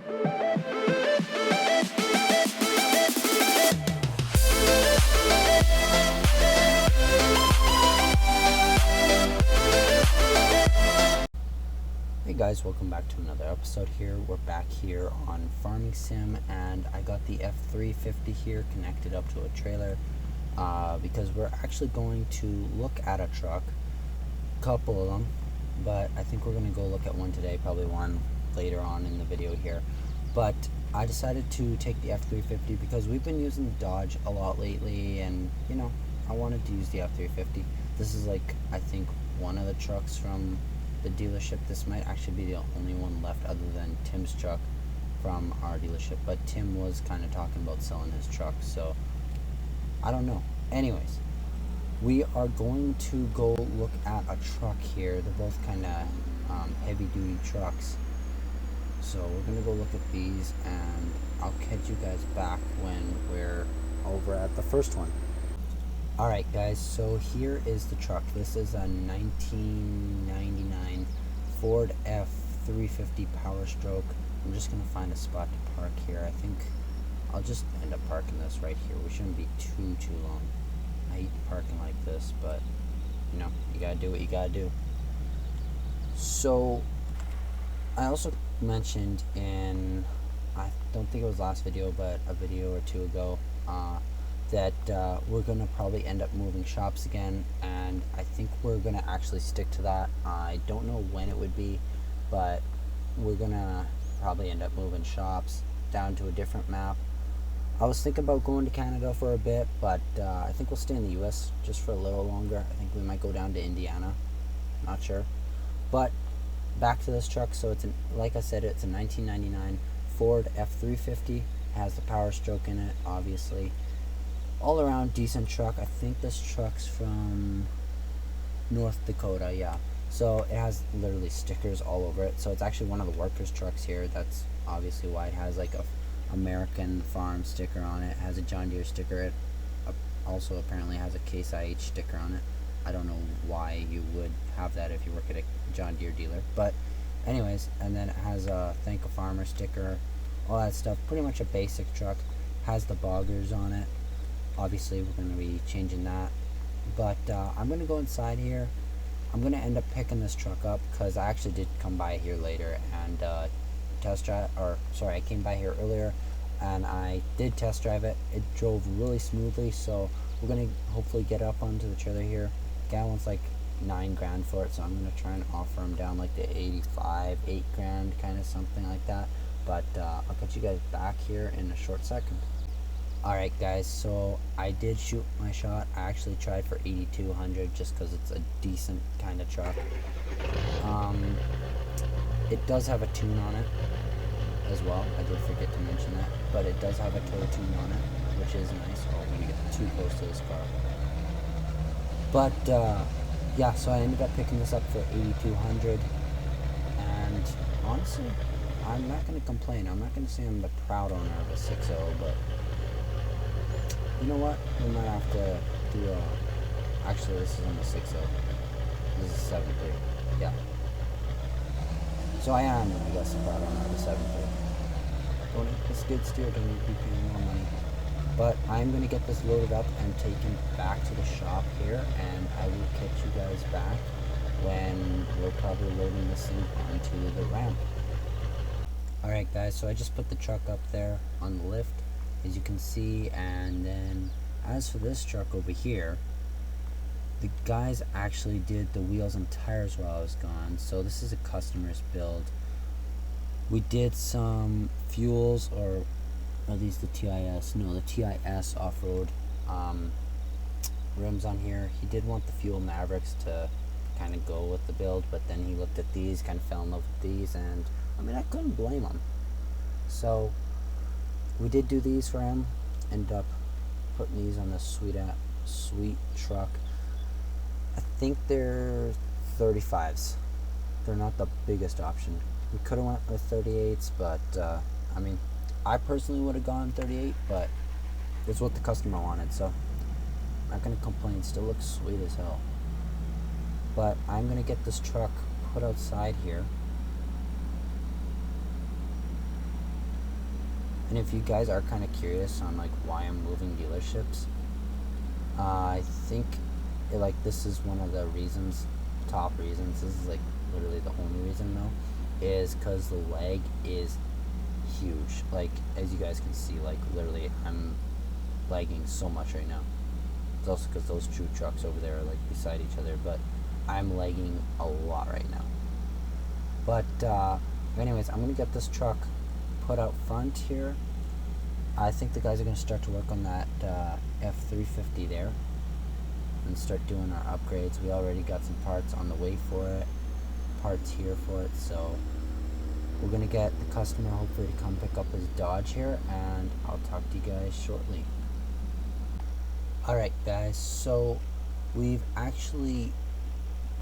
Hey guys, welcome back to another episode here. We're back here on Farming Sim, and I got the F-350 here connected up to a trailer because we're actually going to look at a truck, a couple of them, but I think we're going to go look at one today, probably one later on in the video here. But I decided to take the F-350 because we've been using the Dodge a lot lately, and you know, I wanted to use the F-350. This is like, I think, one of the trucks from the dealership. This might actually be the only one left other than Tim's truck from our dealership, but Tim was kind of talking about selling his truck, so I don't know. Anyways, we are going to go look at a truck here. They're both kind of heavy duty trucks, so we're gonna go look at these, and I'll catch you guys back when we're over at the first one. Alright guys, so here is the truck. This is a 1999 Ford F-350 Power Stroke. I'm just going to find a spot to park here. I think I'll just end up parking this right here. We shouldn't be too long. I hate parking like this, but you know, you gotta do what you gotta do. So I also mentioned in, I don't think it was last video, but a video or two ago, that we're gonna probably end up moving shops again, and I think we're gonna actually stick to that. I don't know when it would be, but we're gonna probably end up moving shops down to a different map. I was thinking about going to Canada for a bit, but I think we'll stay in the US just for a little longer. I think we might go down to Indiana, not sure. But back to this truck. So it's like I said, it's a 1999 Ford F-350. Has the Power Stroke in it, obviously. All around decent truck. I think this truck's from North Dakota, yeah. So it has literally stickers all over it. So it's actually one of the workers' trucks here. That's obviously why it has like a American Farm sticker on it. It has a John Deere sticker. It also apparently has a Case IH sticker on it. I don't know why you would have that if you work at a John Deere dealer. But anyways, and then it has a Thank a Farmer sticker, all that stuff. Pretty much a basic truck. Has the boggers on it. Obviously we're going to be changing that, but I'm going to go inside here. I'm going to end up picking this truck up because I actually did come by here later and test drive, or sorry, I came by here earlier and I did test drive it. It drove really smoothly, so we're going to hopefully get up onto the trailer here. Guy wants like $9 grand for it, so I'm going to try and offer him down like the 85, 8 grand, kind of something like that. But I'll catch you guys back here in a short second. Alright guys, so I did shoot my shot. I actually tried for 8200 just because it's a decent kind of truck. It does have a tune on it as well. I did forget to mention that, but it does have a tow tune on it, which is nice. Oh, I'm going to get too close to this car. But yeah, so I ended up picking this up for 8200, and honestly, I'm not going to complain. I'm not going to say I'm the proud owner of a 6.0, but you know what? We might have to do a... Actually, this isn't a 6.0. This is a 7.3. Yeah. So I am, I guess, the proud owner of a 7.3. Don't need the skid steer, don't need to be paying more money. But I'm going to get this loaded up and taken back to the shop here, and I will catch you guys back when we're probably loading this thing onto the ramp. Alright guys, so I just put the truck up there on the lift, as you can see, and then as for this truck over here, the guys actually did the wheels and tires while I was gone. So this is a customer's build. We did some fuels, or are these the TIS? No, the TIS off-road rims on here. He did want the Fuel Mavericks to kind of go with the build, but then he looked at these, kind of fell in love with these, and I mean, I couldn't blame him. So we did do these for him. Ended up putting these on this sweet truck. I think they're 35s. They're not the biggest option. We could have went with 38s, but I mean, I personally would have gone 38, but it's what the customer wanted, so I'm not gonna complain. Still looks sweet as hell. But I'm gonna get this truck put outside here. And if you guys are kind of curious on like why I'm moving dealerships, I think this is one of the reasons, top reasons. This is like literally the only reason though, is because the lag is huge. Like as you guys can see, like literally I'm lagging so much right now. It's also because those two trucks over there are like beside each other, but I'm lagging a lot right now. But anyways, I'm gonna get this truck put out front here. I think the guys are gonna start to work on that F-350 there and start doing our upgrades. We already got some parts on the way for it, parts here for it, so we're gonna get the customer hopefully to come pick up his Dodge here, and I'll talk to you guys shortly. Alright guys, so we've actually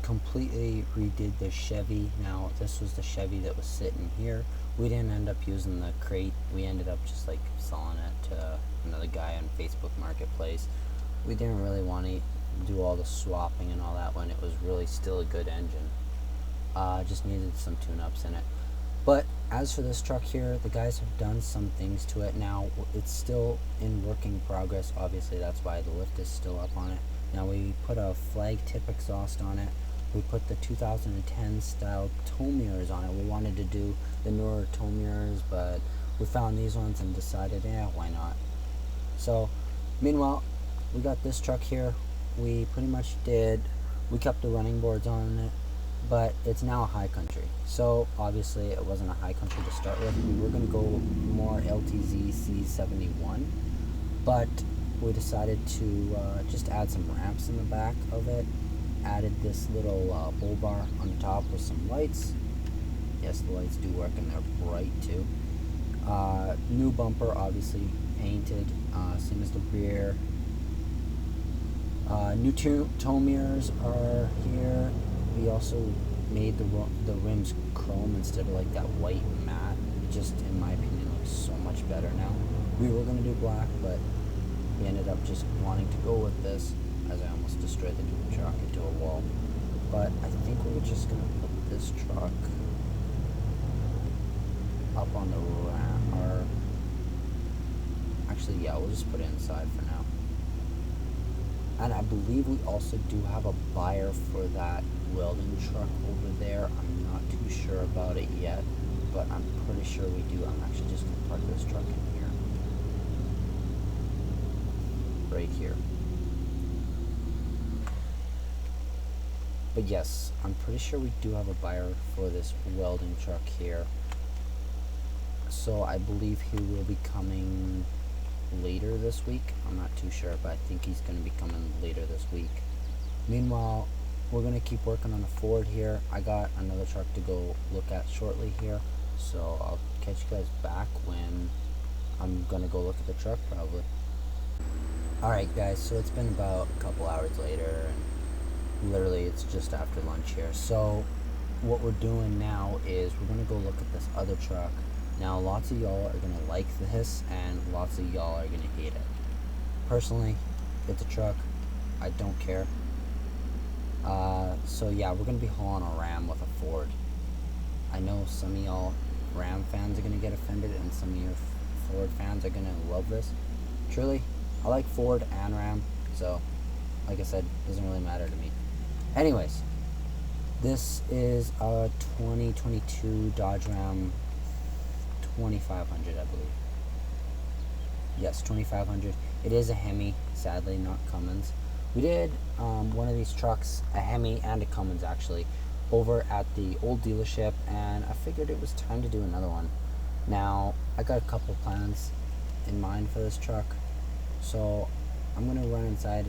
completely redid the Chevy. Now this was the Chevy that was sitting here. We didn't end up using the crate. We ended up just like selling it to another guy on Facebook Marketplace. We didn't really want to do all the swapping and all that when it was really still a good engine. Just needed some tune-ups in it. But as for this truck here, the guys have done some things to it. Now it's still in working progress. Obviously that's why the lift is still up on it. Now we put a flag tip exhaust on it. We put the 2010 style tow mirrors on it. We wanted to do the newer tow mirrors, but we found these ones and decided, why not? So, meanwhile, we got this truck here. We pretty much we kept the running boards on it, but it's now a high country. So, obviously, it wasn't a high country to start with. We were going to go more LTZ C71, but we decided to just add some ramps in the back of it. Added this little bull bar on the top with some lights. Yes, the lights do work and they're bright too. New bumper, obviously painted, same as the rear. New tow mirrors are here. We also made the rims chrome instead of like that white matte. It just, in my opinion, looks so much better now. We were going to do black, but we ended up just wanting to go with this, as I almost destroyed the truck into a wall. But I think we're just going to put this truck up on the ramp, or actually, yeah, we'll just put it inside for now. And I believe we also do have a buyer for that welding truck over there. I'm not too sure about it yet, but I'm pretty sure we do. I'm actually just going to park this truck in here. Right here. But yes, I'm pretty sure we do have a buyer for this welding truck here. So I believe he will be coming later this week. I'm not too sure, but I think he's going to be coming later this week. Meanwhile, we're going to keep working on the Ford here. I got another truck to go look at shortly here. So I'll catch you guys back when I'm going to go look at the truck probably. Alright guys, so it's been about a couple hours later, and literally it's just after lunch here. So what we're doing now is we're going to go look at this other truck. Now lots of y'all are going to like this and lots of y'all are going to hate it. Personally, it's a truck. I don't care. So yeah, we're going to be hauling a Ram with a Ford. I know some of y'all Ram fans are going to get offended and some of your Ford fans are going to love this. Truly, I like Ford and Ram, so like I said, it doesn't really matter to me. Anyways, this is a 2022 Dodge Ram 2500, I believe. Yes, 2500. It is a Hemi, sadly not Cummins. We did one of these trucks, a Hemi and a Cummins actually, over at the old dealership, and I figured it was time to do another one. Now, I got a couple plans in mind for this truck, so I'm going to run inside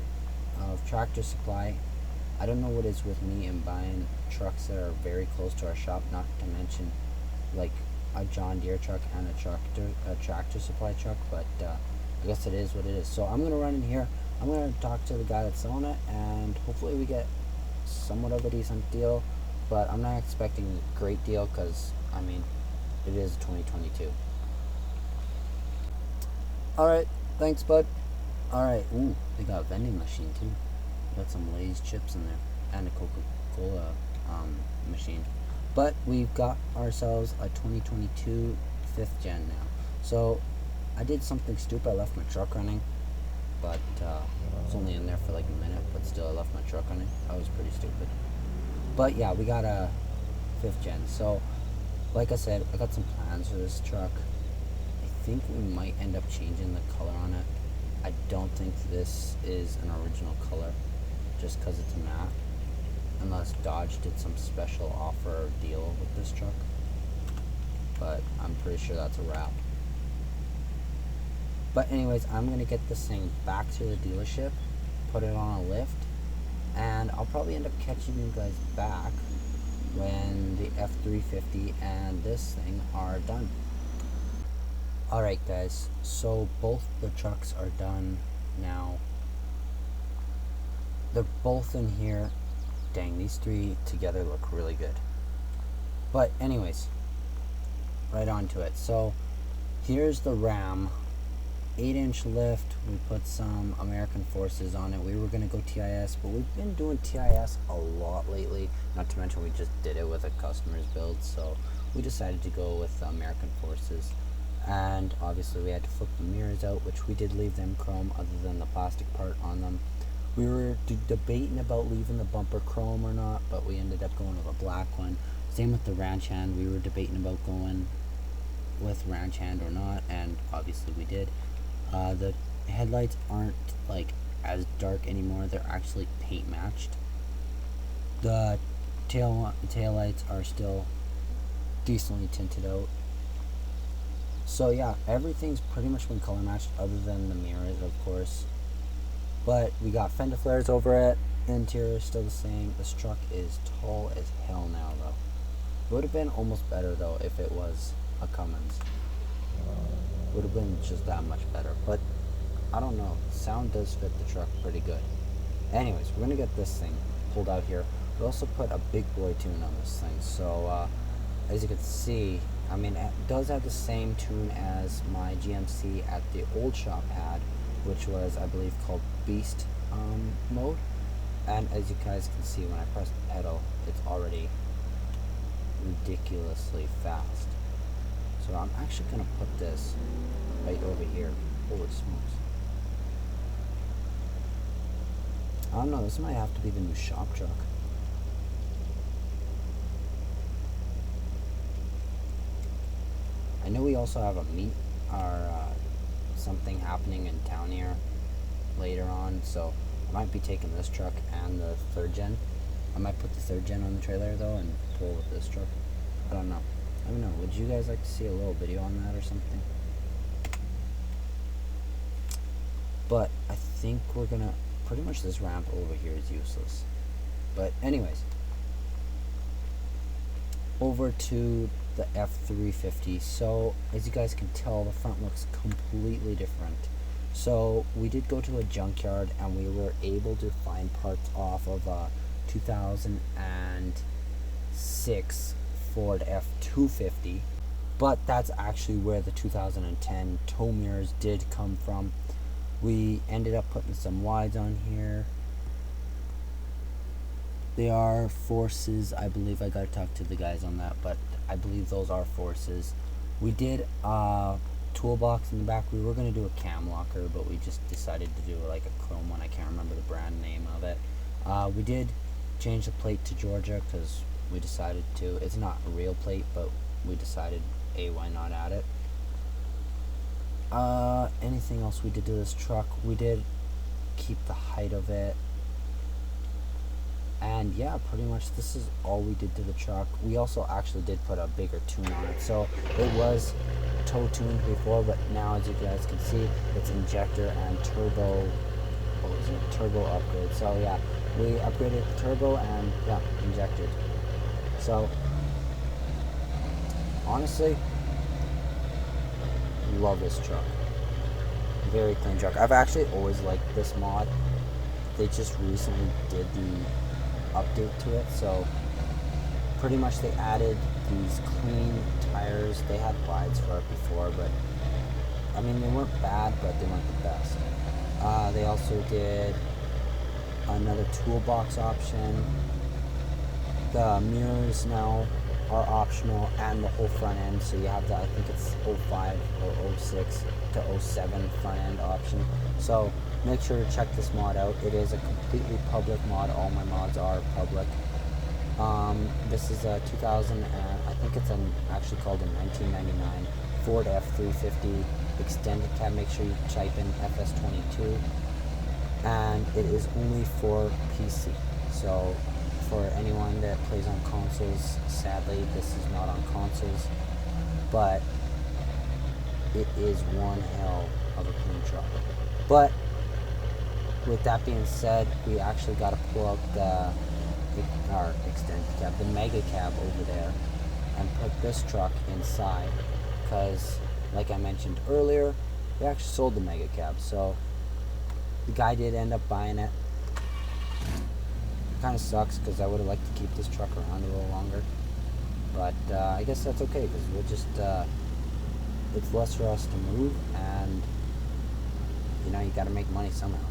of Tractor Supply. I don't know what is with me in buying trucks that are very close to our shop, not to mention like a John Deere truck and a Tractor Supply truck, but I guess it is what it is. So I'm going to run in here, I'm going to talk to the guy that's selling it, and hopefully we get somewhat of a decent deal, but I'm not expecting a great deal because, I mean, it is 2022. Alright, thanks bud. Alright, ooh, they got a vending machine too. Got some Lay's chips in there, and a Coca-Cola machine. But we've got ourselves a 2022 5th gen now. So I did something stupid. I left my truck running, but it's only in there for like a minute, but still I left my truck running. That was pretty stupid. But yeah, we got a 5th gen. So like I said, I got some plans for this truck. I think we might end up changing the color on it. I don't think this is an original color just because it's matte, unless Dodge did some special offer or deal with this truck, but I'm pretty sure that's a wrap. But anyways, I'm going to get this thing back to the dealership, put it on a lift, and I'll probably end up catching you guys back when the F-350 and this thing are done. Alright guys, so both the trucks are done now. They're both in here. Dang, these three together look really good. But anyways, right on to it. So here's the Ram, 8-inch lift. We put some American Forces on it. We were going to go TIS, but we've been doing TIS a lot lately. Not to mention we just did it with a customer's build, so we decided to go with the American Forces. And obviously we had to flip the mirrors out, which we did leave them chrome other than the plastic part on them. We were debating about leaving the bumper chrome or not, but we ended up going with a black one. Same with the ranch hand. We were debating about going with ranch hand or not, and obviously we did. The headlights aren't like as dark anymore. They're actually paint matched. The tail lights are still decently tinted out. So yeah, everything's pretty much been color matched other than the mirrors, of course. But we got fender flares over it. Interior is still the same. This truck is tall as hell now though. It would have been almost better though if it was a Cummins. Would have been just that much better. But I don't know. Sound does fit the truck pretty good. Anyways, we're gonna get this thing pulled out here. We also put a big boy tune on this thing. So as you can see, I mean, it does have the same tune as my GMC at the old shop had, which was, I believe, called Beast mode. And as you guys can see, when I press the pedal, it's already ridiculously fast. So I'm actually going to put this right over here. Holy smokes. I don't know, this might have to be the new shop truck. I know we also have a meet or something happening in town here later on, so I might be taking this truck and the 3rd gen. I might put the 3rd gen on the trailer though and pull with this truck. I don't know. Would you guys like to see a little video on that or something? But I think we're gonna, pretty much this ramp over here is useless. But anyways, over to the F-350. So as you guys can tell, the front looks completely different. So we did go to a junkyard and we were able to find parts off of a 2006 Ford F-250, but that's actually where the 2010 tow mirrors did come from. We ended up putting some wides on here. They are Forces, I believe. I gotta talk to the guys on that, but I believe those are Forces. We did a toolbox in the back. We were gonna do a cam locker, but we just decided to do like a chrome one. I can't remember the brand name of it. We did change the plate to Georgia because we decided to. It's not a real plate, but we decided, why not add it? Anything else we did to this truck? We did keep the height of it. And yeah, pretty much this is all we did to the truck. We also actually did put a bigger tune on it. So it was tow tuned before, but now as you guys can see, it's injector and turbo, what was it? Turbo upgrade. So yeah, we upgraded the turbo and yeah, injected. So honestly, love this truck. Very clean truck. I've actually always liked this mod. They just recently did the update to it, so pretty much they added these clean tires. They had wides for it before, but I mean, they weren't bad, but they weren't the best. They also did another toolbox option. The mirrors now are optional, and the whole front end. So you have the, I think it's 05 or 06 to 07 front end option. So make sure to check this mod out. It is a completely public mod. All my mods are public. This is a 2000, I think it's actually called a 1999 Ford F-350 extended cab. Make sure you type in FS22, and it is only for PC. So for anyone that plays on consoles, sadly this is not on consoles, but it is one hell of a clean truck. But with that being said, we actually got to pull out our extended cab, the mega cab over there, and put this truck inside, because like I mentioned earlier, we actually sold the mega cab, so the guy did end up buying it. Kind of sucks, because I would have liked to keep this truck around a little longer, but I guess that's okay, because we'll just it's less for us to move, and you know, you got to make money somehow.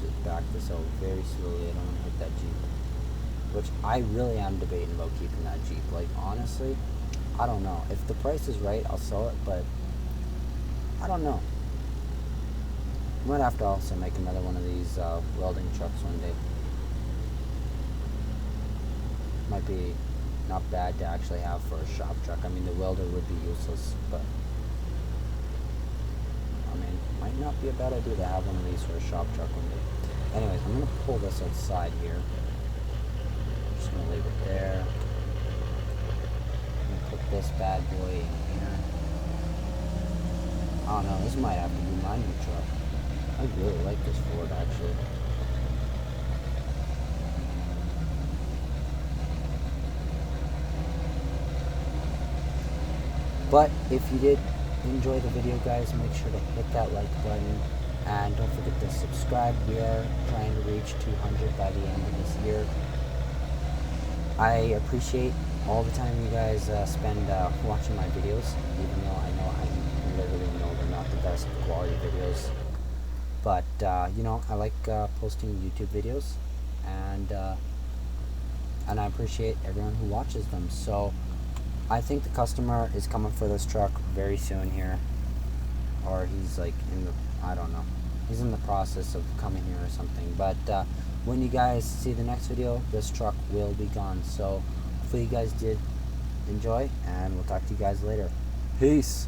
Just back this out very slowly. I don't want to hit that Jeep, which I really am debating about keeping that Jeep. Like, honestly, I don't know. If the price is right, I'll sell it, but I don't know. I might have to also make another one of these welding trucks one day. Might be not bad to actually have for a shop truck. I mean, the welder would be useless, but I mean, might not be a bad idea to have one of these for a shop truck one day. Anyways, I'm going to pull this outside here. Just going to leave it there. I'm going to put this bad boy in here. I don't know, this might have to be my new truck. I really like this Ford, actually. But if you did enjoy the video, guys, make sure to hit that like button, and don't forget to subscribe. We are trying to reach 200 by the end of this year. I appreciate all the time you guys spend watching my videos, even though I literally know they're not the best quality videos. But you know, I like posting YouTube videos, and I appreciate everyone who watches them. So I think the customer is coming for this truck very soon here, or he's like I don't know, he's in the process of coming here or something. But when you guys see the next video, this truck will be gone. So hopefully you guys did enjoy, and we'll talk to you guys later. Peace.